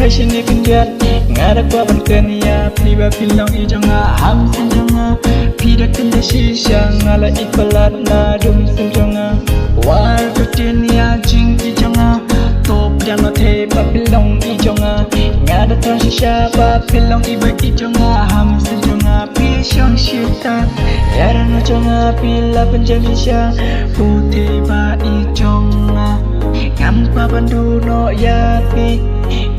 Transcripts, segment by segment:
Fashion ni kenjat ngada kwa bankania piba pilong ijonga ham senjonga pida kenda shisha ngala ipalat na dum senjonga war kutinia jing ijonga top jano the pa pilong ijonga ngada tra shisha pa pilong iba ijonga ham senjonga pi shong shita yara no jonga pila penjam shisha putih ba ijonga ngam pa bandu no yapi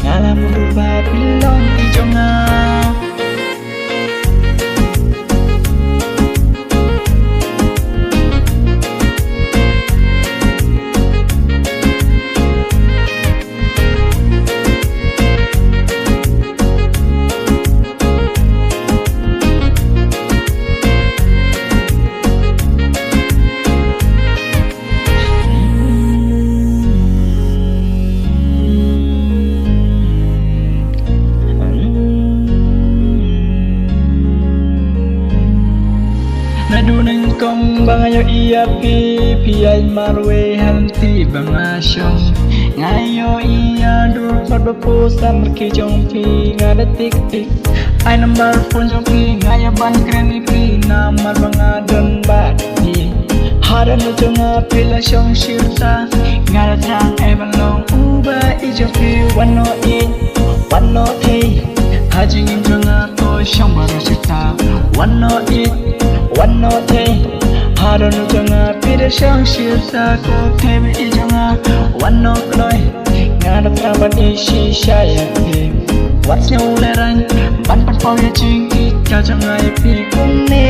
ngalam berubah pilong ijonga Nadunang kong bangayo iapi piay marwe hanti bangasyong ngayo iya dur padbapo sa merkijong pi ngada tik tik ay number phone jong pi ngaya ban kreni pi namar bangadon bati haran no jonga pila syong shirta ngada trang evan long uba ijong pi wano hey hajingim jonga to syong baroh shirta wano te haron jonga pida shang shirta ko thebe ijonga wano kloi ngada traban shisha ya pe what's your leran ban pan pau ya jing ka jonga pi kunne